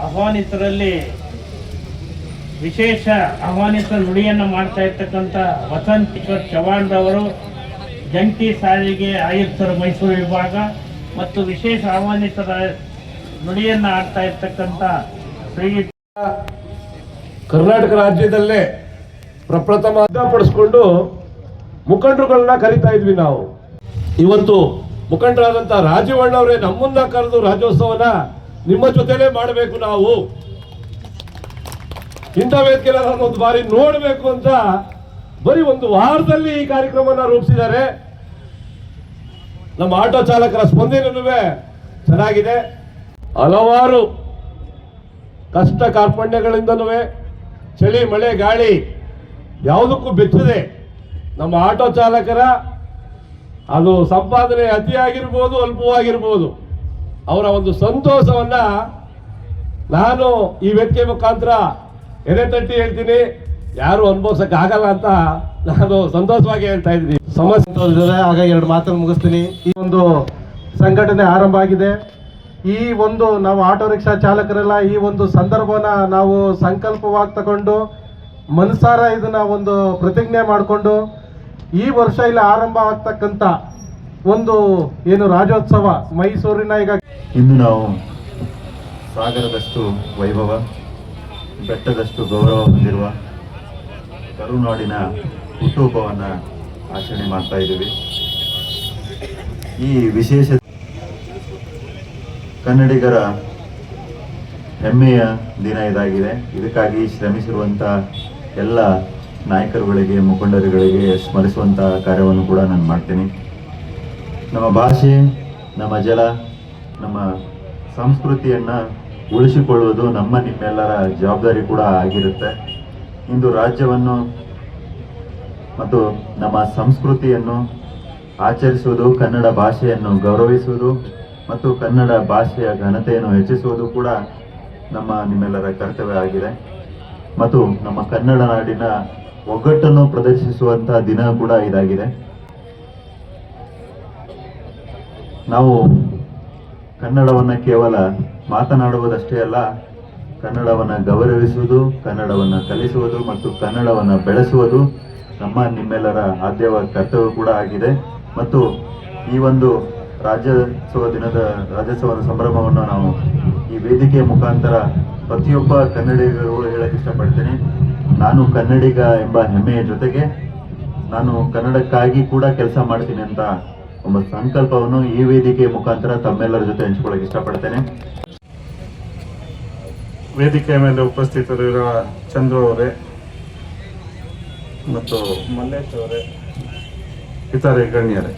ಆಹ್ವಾನಿತರಲ್ಲಿ ವಿಶೇಷ ಆಹ್ವಾನಿತ ನುಡಿಯನ್ನು ಮಾಡ್ತಾ ಇರ್ತಕ್ಕಂಥ ವಸಂತ್ ಕಿಶೋರ್ ಚವ್ಹಾಣ್ ರವರು ಜಂಟಿ ಸಾರಿಗೆ ಆಯುಕ್ತರು ಮೈಸೂರು ವಿಭಾಗ ಮತ್ತು ವಿಶೇಷ ಆಹ್ವಾನಿತರ ನುಡಿಯನ್ನು ಆಡ್ತಾ ಇರ್ತಕ್ಕಂಥ ಶ್ರೀಯುತ ಕರ್ನಾಟಕ ರಾಜ್ಯದಲ್ಲೇ ಪ್ರಪ್ರಥಮ ಸಿದ್ಧಪಡಿಸ್ಕೊಂಡು ಮುಖಂಡರುಗಳನ್ನ ಕರಿತಾ ಇದ್ವಿ ನಾವು. ಇವತ್ತು ಮುಖಂಡರಾದಂಥ ರಾಜೀವಣ್ಣ ಅವರೇ ನಮ್ಮನ್ನ ಕರೆದು ರಾಜ್ಯೋತ್ಸವನ ನಿಮ್ಮ ಜೊತೆಲೇ ಮಾಡಬೇಕು, ನಾವು ಇಂಥ ವೇದಿಕೆ ಒಂದು ಬಾರಿ ನೋಡಬೇಕು ಅಂತ ಬರೀ ಒಂದು ವಾರದಲ್ಲಿ ಈ ಕಾರ್ಯಕ್ರಮನ ರೂಪಿಸಿದ್ದಾರೆ. ನಮ್ಮ ಆಟೋ ಚಾಲಕರ ಸ್ಪಂದನೆಯೂ ಚೆನ್ನಾಗಿದೆ. ಹಲವಾರು ಕಷ್ಟ ಕಾರ್ಪಣ್ಯಗಳಿಂದಲೂ ಚಳಿ ಮಳೆ ಗಾಳಿ ಯಾವುದಕ್ಕೂ ಬೆಚ್ಚದೆ ನಮ್ಮ ಆಟೋ ಚಾಲಕರ ಅದು ಸಂಪಾದನೆ ಅತಿಯಾಗಿರ್ಬೋದು ಅಲ್ಪವಾಗಿರ್ಬೋದು ಅವರ ಒಂದು ಸಂತೋಷವನ್ನ ನಾನು ಈ ವೇದಿಕೆ ಮುಖಾಂತರ ಎದೆ ತಟ್ಟಿ ಹೇಳ್ತೀನಿ, ಯಾರು ಅನುಭವಿಸಕ್ ಆಗಲ್ಲ ಅಂತ ನಾನು ಸಂತೋಷವಾಗಿ ಹೇಳ್ತಾ ಇದ್ದೀನಿ. ಸಮಸ್ಯೆ ಹಾಗಾಗಿ 2 ಮಾತನ್ನು ಮುಗಿಸ್ತೀನಿ. ಈ ಒಂದು ಸಂಘಟನೆ ಆರಂಭ ಆಗಿದೆ. ಈ ಒಂದು ನಾವು ಆಟೋ ರಿಕ್ಷಾ ಚಾಲಕರೆಲ್ಲ ಈ ಒಂದು ಸಂದರ್ಭನ ನಾವು ಸಂಕಲ್ಪವಾಗಿ ತಗೊಂಡು ಮನಸಾರ ಇದನ್ನ ಒಂದು ಪ್ರತಿಜ್ಞೆ ಮಾಡಿಕೊಂಡು ಈ ವರ್ಷ ಇಲ್ಲಿ ಆರಂಭ ಆಗ್ತಕ್ಕಂಥ ಒಂದು ಏನು ರಾಜ್ಯೋತ್ಸವ ಮೈಸೂರಿನ ಈಗ ಇಂದು ನಾವು ಸಾಗರದಷ್ಟು ವೈಭವ, ಬೆಟ್ಟದಷ್ಟು ಗೌರವ ಹೊಂದಿರುವ ಕರುನಾಡಿನ ಹುಟ್ಟುಹಬ್ಬವನ್ನು ಆಚರಣೆ ಮಾಡ್ತಾ ಇದ್ದೀವಿ. ಈ ವಿಶೇಷ ಕನ್ನಡಿಗರ ಹೆಮ್ಮೆಯ ದಿನ ಇದಾಗಿದೆ. ಇದಕ್ಕಾಗಿ ಶ್ರಮಿಸಿರುವಂಥ ಎಲ್ಲ ನಾಯಕರುಗಳಿಗೆ, ಮುಖಂಡರುಗಳಿಗೆ ಸ್ಮರಿಸುವಂಥ ಕಾರ್ಯವನ್ನು ಕೂಡ ನಾನು ಮಾಡ್ತೀನಿ. ನಮ್ಮ ಭಾಷೆ, ನಮ್ಮ ಜಲ, ನಮ್ಮ ಸಂಸ್ಕೃತಿಯನ್ನು ಉಳಿಸಿಕೊಳ್ಳುವುದು ನಿಮ್ಮೆಲ್ಲರ ಜವಾಬ್ದಾರಿ ಕೂಡ ಆಗಿರುತ್ತೆ. ಇಂದು ರಾಜ್ಯವನ್ನು ಮತ್ತು ನಮ್ಮ ಸಂಸ್ಕೃತಿಯನ್ನು ಆಚರಿಸುವುದು, ಕನ್ನಡ ಭಾಷೆಯನ್ನು ಗೌರವಿಸುವುದು ಮತ್ತು ಕನ್ನಡ ಭಾಷೆಯ ಘನತೆಯನ್ನು ಹೆಚ್ಚಿಸುವುದು ಕೂಡ ನಿಮ್ಮೆಲ್ಲರ ಕರ್ತವ್ಯ ಆಗಿದೆ. ಮತ್ತು ನಮ್ಮ ಕನ್ನಡ ನಾಡಿನ ಒಗ್ಗಟ್ಟನ್ನು ಪ್ರದರ್ಶಿಸುವಂಥ ದಿನ ಕೂಡ ಇದಾಗಿದೆ. ನಾವು ಕನ್ನಡವನ್ನು ಕೇವಲ ಮಾತನಾಡುವುದಷ್ಟೇ ಅಲ್ಲ, ಕನ್ನಡವನ್ನು ಗೌರವಿಸುವುದು, ಕನ್ನಡವನ್ನು ಕಲಿಸುವುದು ಮತ್ತು ಕನ್ನಡವನ್ನು ಬೆಳೆಸುವುದು ನಿಮ್ಮೆಲ್ಲರ ಆದ್ಯವಾದ ಕರ್ತವ್ಯ ಕೂಡ ಆಗಿದೆ. ಮತ್ತು ಈ ಒಂದು ರಾಜ್ಯೋತ್ಸವದ ಸಂಭ್ರಮವನ್ನು ನಾವು ಈ ವೇದಿಕೆಯ ಮುಖಾಂತರ ಪ್ರತಿಯೊಬ್ಬ ಕನ್ನಡಿಗರು ಹೇಳಕ್ಕೆ ಇಷ್ಟಪಡ್ತೀನಿ. ನಾನು ಕನ್ನಡಿಗ ಎಂಬ ಹೆಮ್ಮೆಯ ಜೊತೆಗೆ ನಾನು ಕನ್ನಡಕ್ಕಾಗಿ ಕೂಡ ಕೆಲಸ ಮಾಡ್ತೀನಿ ಅಂತ ಒಂದು ಸಂಕಲ್ಪವನ್ನು ಈ ವೇದಿಕೆಯ ಮುಖಾಂತರ ತಮ್ಮೆಲ್ಲರ ಜೊತೆ ಹಂಚಿಕೊಳ್ಳಕ್ಕೆ ಇಷ್ಟಪಡ್ತೇನೆ. ವೇದಿಕೆಯ ಮೇಲೆ ಉಪಸ್ಥಿತರಿರುವ ಚಂದ್ರು ಅವರೇ ಮತ್ತು ಮಲ್ಲೇಶ್ ಅವರೇ, ಇತರೆ ಗಣ್ಯರೇ,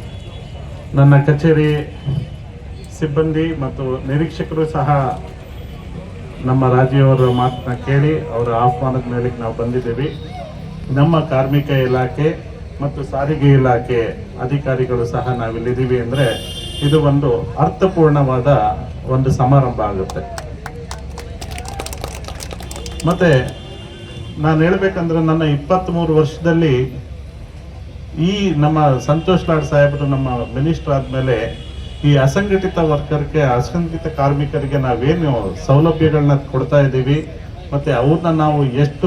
ನನ್ನ ಕಚೇರಿ ಸಿಬ್ಬಂದಿ ಮತ್ತು ನಿರೀಕ್ಷಕರು ಸಹ ನಮ್ಮ ರಾಜ್ಯವರ ಮಾತನ್ನ ಕೇಳಿ ಅವರ ಆಹ್ವಾನದ ಮೇಲೆ ನಾವು ಬಂದಿದ್ದೀವಿ. ನಮ್ಮ ಕಾರ್ಮಿಕ ಇಲಾಖೆ ಮತ್ತು ಸಾರಿಗೆ ಇಲಾಖೆ ಅಧಿಕಾರಿಗಳು ಸಹ ನಾವಿಲ್ಲಿದ್ದೀವಿ ಅಂದರೆ ಇದು ಒಂದು ಅರ್ಥಪೂರ್ಣವಾದ ಒಂದು ಸಮಾರಂಭ ಆಗುತ್ತೆ. ಮತ್ತೆ ನಾನು ಹೇಳ್ಬೇಕಂದ್ರೆ ನನ್ನ 23 ವರ್ಷದಲ್ಲಿ ಈ ನಮ್ಮ ಸಂತೋಷ್ ಲಾಡ್ ಸಾಹೇಬರು ನಮ್ಮ ಮಿನಿಸ್ಟರ್ ಆದಮೇಲೆ ಈ ಅಸಂಘಟಿತ ವರ್ಕರ್ಗೆ, ಅಸಂಘಟಿತ ಕಾರ್ಮಿಕರಿಗೆ ನಾವೇನು ಸೌಲಭ್ಯಗಳನ್ನ ಕೊಡ್ತಾ ಇದ್ದೀವಿ ಮತ್ತು ಅವ್ರನ್ನ ನಾವು ಎಷ್ಟು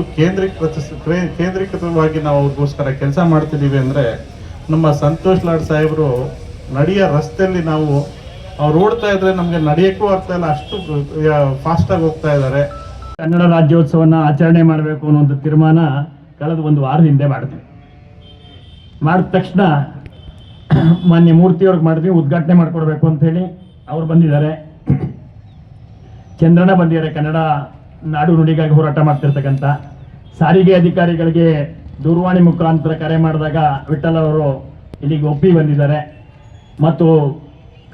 ಕೇಂದ್ರೀಕೃತವಾಗಿ ನಾವು ಅವ್ರಿಗೋಸ್ಕರ ಕೆಲಸ ಮಾಡ್ತಿದ್ದೀವಿ ಅಂದರೆ, ನಮ್ಮ ಸಂತೋಷ್ ಲಾಡ್ ಸಾಹೇಬರು ನಡೆಯೋ ರಸ್ತೆಯಲ್ಲಿ ನಾವು ಅವ್ರು ಓಡ್ತಾ ಇದ್ರೆ ನಮಗೆ ನಡೆಯೋಕ್ಕೂ ಆಗ್ತಾ ಇಲ್ಲ, ಅಷ್ಟು ಫಾಸ್ಟಾಗಿ ಹೋಗ್ತಾ ಇದ್ದಾರೆ. ಕನ್ನಡ ರಾಜ್ಯೋತ್ಸವನ ಆಚರಣೆ ಮಾಡಬೇಕು ಅನ್ನೋ ಒಂದು ತೀರ್ಮಾನ ಕಳೆದ 1 ವಾರದ ಹಿಂದೆ ಮಾಡಿದ್ವಿ. ಮಾಡಿದ ತಕ್ಷಣ ಮಾನ್ಯ ಮೂರ್ತಿಯವ್ರಿಗೆ ಮಾಡಿದ್ವಿ, ಉದ್ಘಾಟನೆ ಮಾಡಿಕೊಡ್ಬೇಕು ಅಂಥೇಳಿ ಅವ್ರು ಬಂದಿದ್ದಾರೆ. ಚಂದ್ರಣ್ಣ ಬಂದಿದ್ದಾರೆ, ಕನ್ನಡ ನಾಡು ನುಡಿಗಾಗಿ ಹೋರಾಟ ಮಾಡ್ತಿರ್ತಕ್ಕಂಥ. ಸಾರಿಗೆ ಅಧಿಕಾರಿಗಳಿಗೆ ದೂರವಾಣಿ ಮುಖಾಂತರ ಕರೆ ಮಾಡಿದಾಗ ವಿಠಲ್ ಅವರು ಇಲ್ಲಿಗೆ ಒಪ್ಪಿ ಬಂದಿದ್ದಾರೆ. ಮತ್ತು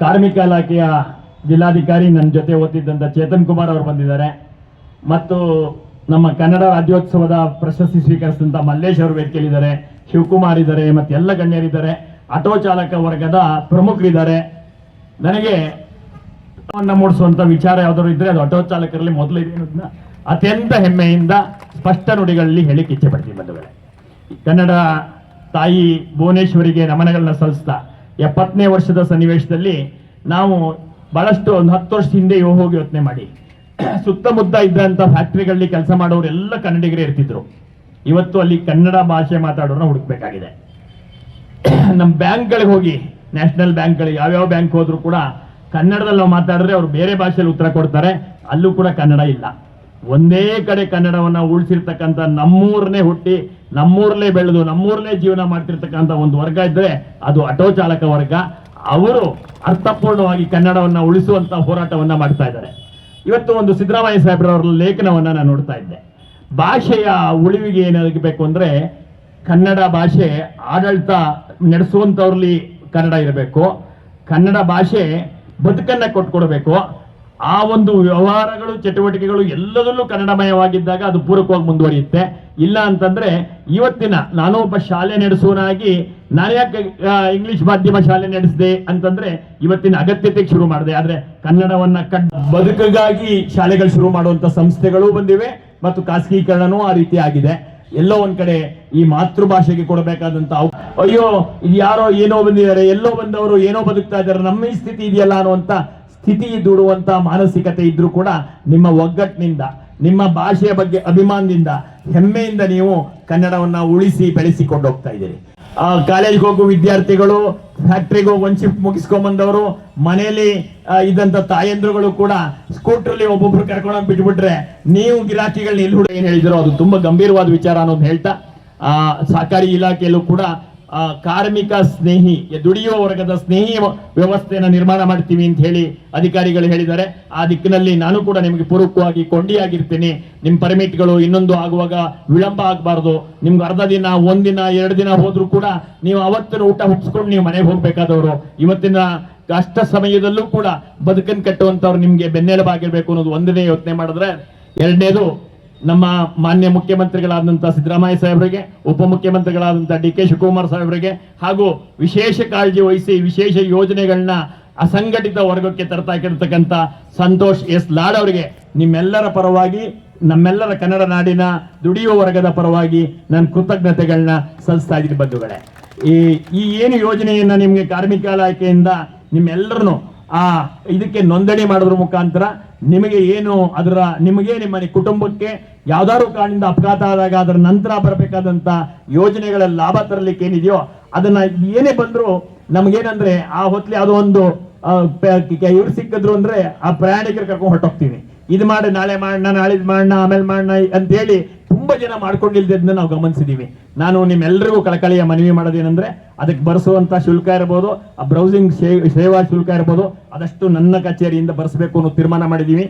ಕಾರ್ಮಿಕ ಇಲಾಖೆಯ ಜಿಲ್ಲಾಧಿಕಾರಿ ನನ್ನ ಜೊತೆ ಓದ್ತಿದ್ದಂಥ ಚೇತನ್ ಕುಮಾರ್ ಅವರು ಬಂದಿದ್ದಾರೆ. ಮತ್ತು ನಮ್ಮ ಕನ್ನಡ ರಾಜ್ಯೋತ್ಸವದ ಪ್ರಶಸ್ತಿ ಸ್ವೀಕರಿಸಿದಂಥ ಮಲ್ಲೇಶ್ ಅವರು ವೇದಿಕೆಯಲ್ಲಿದ್ದಾರೆ, ಶಿವಕುಮಾರ್ ಇದ್ದಾರೆ, ಮತ್ತು ಎಲ್ಲ ಗಣ್ಯರಿದ್ದಾರೆ. ಆಟೋ ಚಾಲಕ ವರ್ಗದ ಪ್ರಮುಖರಿದ್ದಾರೆ. ನನಗೆ ಮೂಡಿಸುವಂಥ ವಿಚಾರ ಯಾವ್ದಾದ್ರು ಇದ್ರೆ ಅದು ಆಟೋ ಚಾಲಕರಲ್ಲಿ ಮೊದಲು ಇದೆ ಅನ್ನೋದನ್ನ ಅತ್ಯಂತ ಹೆಮ್ಮೆಯಿಂದ ಸ್ಪಷ್ಟ ನುಡಿಗಳಲ್ಲಿ ಹೇಳಿಕ್ಕೆ ಇಚ್ಛೆ ಪಡ್ತೀನಿ. ಬಂಧುಗಳೇ, ಕನ್ನಡ ತಾಯಿ ಭುವನೇಶ್ವರಿಗೆ ನಮನಗಳನ್ನ ಸಲ್ಲಿಸ್ತಾ 70ನೇ ವರ್ಷದ ಸನ್ನಿವೇಶದಲ್ಲಿ ನಾವು ಬಹಳಷ್ಟು ಒಂದು 10 ವರ್ಷದ ಹಿಂದೆ ಹೋಗಿ ಯೋಚನೆ ಮಾಡಿ ಸುತ್ತಮುತ್ತ ಇದ್ದಂಥ ಫ್ಯಾಕ್ಟ್ರಿಗಳಲ್ಲಿ ಕೆಲಸ ಮಾಡೋರೆಲ್ಲ ಕನ್ನಡಿಗರೇ ಇರ್ತಿದ್ರು. ಇವತ್ತು ಅಲ್ಲಿ ಕನ್ನಡ ಭಾಷೆ ಮಾತಾಡೋರನ್ನ ಹುಡುಕ್ಬೇಕಾಗಿದೆ. ನಮ್ಮ ಬ್ಯಾಂಕ್ಗಳಿಗೆ ಹೋಗಿ, ನ್ಯಾಷನಲ್ ಬ್ಯಾಂಕ್ಗಳಿಗೆ, ಯಾವ್ಯಾವ ಬ್ಯಾಂಕ್ ಹೋದ್ರು ಕೂಡ ಕನ್ನಡದಲ್ಲಿ ನಾವು ಮಾತಾಡಿದ್ರೆ ಅವ್ರು ಬೇರೆ ಭಾಷೆಯಲ್ಲಿ ಉತ್ತರ ಕೊಡ್ತಾರೆ. ಅಲ್ಲೂ ಕೂಡ ಕನ್ನಡ ಇಲ್ಲ. ಒಂದೇ ಕಡೆ ಕನ್ನಡವನ್ನ ಉಳಿಸಿರ್ತಕ್ಕಂಥ, ನಮ್ಮೂರನ್ನೇ ಹುಟ್ಟಿ, ನಮ್ಮೂರಲ್ಲೇ ಬೆಳೆದು, ನಮ್ಮೂರಲ್ಲೇ ಜೀವನ ಮಾಡ್ತಿರ್ತಕ್ಕಂಥ ಒಂದು ವರ್ಗ ಇದ್ರೆ ಅದು ಆಟೋ ಚಾಲಕ ವರ್ಗ. ಅವರು ಅರ್ಥಪೂರ್ಣವಾಗಿ ಕನ್ನಡವನ್ನ ಉಳಿಸುವಂತ ಹೋರಾಟವನ್ನ ಮಾಡ್ತಾ ಇದ್ದಾರೆ. ಇವತ್ತು ಒಂದು ಸಿದ್ದರಾಮಯ್ಯ ಸಾಹೇಬ್ರವರ ಲೇಖನವನ್ನ ನಾನು ನೋಡ್ತಾ ಇದ್ದೆ. ಭಾಷೆಯ ಉಳಿವಿಗೆ ಏನಾಗಬೇಕು ಅಂದ್ರೆ ಕನ್ನಡ ಭಾಷೆ ಆಡಳಿತ ನಡೆಸುವಂಥವ್ರಲ್ಲಿ ಕನ್ನಡ ಇರಬೇಕು. ಕನ್ನಡ ಭಾಷೆ ಬದುಕನ್ನ ಕೊಟ್ಕೊಡ್ಬೇಕು. ಆ ಒಂದು ವ್ಯವಹಾರಗಳು, ಚಟುವಟಿಕೆಗಳು ಎಲ್ಲದರಲ್ಲೂ ಕನ್ನಡಮಯವಾಗಿದ್ದಾಗ ಅದು ಪೂರಕವಾಗಿ ಮುಂದುವರಿಯುತ್ತೆ. ಇಲ್ಲ ಅಂತಂದ್ರೆ ಇವತ್ತಿನ ನಾನು ಒಬ್ಬ ಶಾಲೆ ನಡೆಸುವನಾಗಿ ನಾನು ಯಾಕೆ ಇಂಗ್ಲಿಷ್ ಮಾಧ್ಯಮ ಶಾಲೆ ನಡೆಸಿದೆ ಅಂತಂದ್ರೆ ಇವತ್ತಿನ ಅಗತ್ಯತೆಗೆ ಶುರು ಮಾಡಿದೆ. ಆದ್ರೆ ಕನ್ನಡವನ್ನ ಬದುಕಿಗಾಗಿ ಶಾಲೆಗಳು ಶುರು ಮಾಡುವಂತ ಸಂಸ್ಥೆಗಳು ಬಂದಿವೆ ಮತ್ತು ಖಾಸಗೀಕರಣನೂ ಆ ರೀತಿ ಆಗಿದೆ. ಎಲ್ಲೋ ಒಂದ್ ಕಡೆ ಈ ಮಾತೃಭಾಷೆಗೆ ಕೊಡಬೇಕಾದಂತ ಅಯ್ಯೋ ಇದು ಯಾರೋ ಏನೋ ಬಂದಿದ್ದಾರೆ, ಎಲ್ಲೋ ಬಂದವರು ಏನೋ ಬದುಕ್ತಾ ಇದ್ದಾರೆ, ನಮ್ಮ ಈ ಸ್ಥಿತಿ ಇದೆಯಲ್ಲ ಅನ್ನುವಂತ ಸ್ಥಿತಿ ದೂಡುವಂತ ಮಾನಸಿಕತೆ ಇದ್ರೂ ಕೂಡ ನಿಮ್ಮ ಒಗ್ಗಟ್ಟಿನಿಂದ, ನಿಮ್ಮ ಭಾಷೆಯ ಬಗ್ಗೆ ಅಭಿಮಾನದಿಂದ, ಹೆಮ್ಮೆಯಿಂದ ನೀವು ಕನ್ನಡವನ್ನ ಉಳಿಸಿ ಬೆಳೆಸಿಕೊಂಡು ಹೋಗ್ತಾ ಇದ್ದೀರಿ. ಕಾಲೇಜ್ಗೆ ಹೋಗೋ ವಿದ್ಯಾರ್ಥಿಗಳು, ಫ್ಯಾಕ್ಟ್ರಿಗೆ ಹೋಗಿ ಒಂದು ಶಿಫ್ಟ್ ಮುಗಿಸ್ಕೊಂಡ್ಬಂದವರು, ಮನೆಯಲ್ಲಿ ಇದ್ದಂತ ತಾಯಂದ್ರುಗಳು ಕೂಡ ಸ್ಕೂಟ್ರಲ್ಲಿ ಒಬ್ಬೊಬ್ರು ಕರ್ಕೊಂಡೋಗಿ ಬಿಟ್ಬಿಟ್ರೆ ನೀವು ಗಿರಾಕಿಗಳನ್ನ ಎಲ್ಲಿ ಹುಡುಗ ಏನ್ ಹೇಳಿದ್ರು ಅದು ತುಂಬಾ ಗಂಭೀರವಾದ ವಿಚಾರ ಅನ್ನೋದು ಹೇಳ್ತಾ, ಸಹಕಾರಿ ಇಲಾಖೆಯಲ್ಲೂ ಕೂಡ ಕಾರ್ಮಿಕ ಸ್ನೇಹಿ, ದುಡಿಯುವ ವರ್ಗದ ಸ್ನೇಹಿ ವ್ಯವಸ್ಥೆಯನ್ನು ನಿರ್ಮಾಣ ಮಾಡ್ತೀವಿ ಅಂತ ಹೇಳಿ ಅಧಿಕಾರಿಗಳು ಹೇಳಿದ್ದಾರೆ. ಆ ದಿಕ್ಕಿನಲ್ಲಿ ನಾನು ಕೂಡ ನಿಮಗೆ ಪೂರಕವಾಗಿ ಕೊಂಡಿಯಾಗಿರ್ತೀನಿ. ನಿಮ್ಮ ಪರ್ಮಿಟ್ಗಳು ಇನ್ನೊಂದು ಆಗುವಾಗ ವಿಳಂಬ ಆಗಬಾರ್ದು. ನಿಮ್ಗೆ ಅರ್ಧ ದಿನ, ಒಂದಿನ, 2 ದಿನ ಹೋದ್ರೂ ಕೂಡ ನೀವು ಅವತ್ತಿನ ಊಟ ಹುಟ್ಟಿಸ್ಕೊಂಡು ನೀವು ಮನೆಗೆ ಹೋಗ್ಬೇಕಾದವರು. ಇವತ್ತಿನ ಕಷ್ಟ ಸಮಯದಲ್ಲೂ ಕೂಡ ಬದುಕನ್ನು ಕಟ್ಟುವಂತವ್ರು ನಿಮ್ಗೆ ಬೆನ್ನೆಲುಬಾಗಿರ್ಬೇಕು ಅನ್ನೋದು ಒಂದನೇ ಯೋಚನೆ ಮಾಡಿದ್ರೆ, ಎರಡನೇದು ನಮ್ಮ ಮಾನ್ಯ ಮುಖ್ಯಮಂತ್ರಿಗಳಾದಂಥ ಸಿದ್ದರಾಮಯ್ಯ ಸಾಹೇಬರಿಗೆ, ಉಪಮುಖ್ಯಮಂತ್ರಿಗಳಾದಂಥ DK ಶಿವಕುಮಾರ್ ಸಾಹೇಬರಿಗೆ, ಹಾಗೂ ವಿಶೇಷ ಕಾಳಜಿ ವಹಿಸಿ ವಿಶೇಷ ಯೋಜನೆಗಳನ್ನ ಅಸಂಘಟಿತ ವರ್ಗಕ್ಕೆ ತರ್ತಾ ಇರತಕ್ಕಂಥ ಸಂತೋಷ್ ಎಸ್ ಲಾಡ್ ಅವರಿಗೆ ನಿಮ್ಮೆಲ್ಲರ ಪರವಾಗಿ, ನಮ್ಮೆಲ್ಲರ ಕನ್ನಡ ನಾಡಿನ ದುಡಿಯುವ ವರ್ಗದ ಪರವಾಗಿ ನಾನು ಕೃತಜ್ಞತೆಗಳನ್ನ ಸಲ್ಲಿಸ್ತಾ ಇದ್ದೀನಿ ಬಂಧುಗಳೇ. ಈ ಏನು ಯೋಜನೆಯನ್ನ ನಿಮ್ಗೆ ಕಾರ್ಮಿಕ ಇಲಾಖೆಯಿಂದ ನಿಮ್ಮೆಲ್ಲರನ್ನು ಇದಕ್ಕೆ ನೋಂದಣಿ ಮಾಡೋದ್ರ ಮುಖಾಂತರ ನಿಮಗೆ ಏನು ನಿಮಗೆ ನಿಮ್ಮ ಕುಟುಂಬಕ್ಕೆ ಯಾವ್ದಾದ್ರು ಕಾರಣದಿಂದ ಅಪಘಾತ ಆದಾಗ ಅದರ ನಂತರ ಬರಬೇಕಾದಂತ ಯೋಜನೆಗಳ ಲಾಭ ತರಲಿಕ್ಕೆ ಏನಿದೆಯೋ ಅದನ್ನ ಏನೇ ಬಂದ್ರು ನಮ್ಗೇನಂದ್ರೆ ಆ ಹೊತ್ಲಿ ಯಾವುದೋ ಒಂದು ಇವ್ರು ಸಿಕ್ಕಿದ್ರು ಅಂದ್ರೆ ಆ ಪ್ರಯಾಣಿಕರು ಕರ್ಕೊಂಡು ಹೊರಟೋಗ್ತೀವಿ. ಇದು ಮಾಡಿ, ನಾಳೆ ಮಾಡೋಣ, ನಾಳಿದ್ ಮಾಡೋಣ, ಆಮೇಲೆ ಮಾಡೋಣ ಅಂತ ಹೇಳಿ ತುಂಬಾ ಜನ ಮಾಡ್ಕೊಂಡಿಲ್ದನ್ನ ನಾವು ಗಮನಿಸಿದೀವಿ. ನಾನು ನಿಮ್ಮೆಲ್ಲರಿಗೂ ಕಳಕಳಿಯ ಮನವಿ ಮಾಡೋದೇನೆಂದ್ರೆ ಅದಕ್ಕೆ ಬರೆಸುವಂತ ಶುಲ್ಕ ಇರ್ಬೋದು, ಆ ಬ್ರೌಸಿಂಗ್ ಸೇವಾ ಶುಲ್ಕ ಇರ್ಬೋದು, ಅದಷ್ಟು ನನ್ನ ಕಚೇರಿಯಿಂದ ಬರೆಸಬೇಕು ಅನ್ನೋ ತೀರ್ಮಾನ ಮಾಡಿದೀವಿ.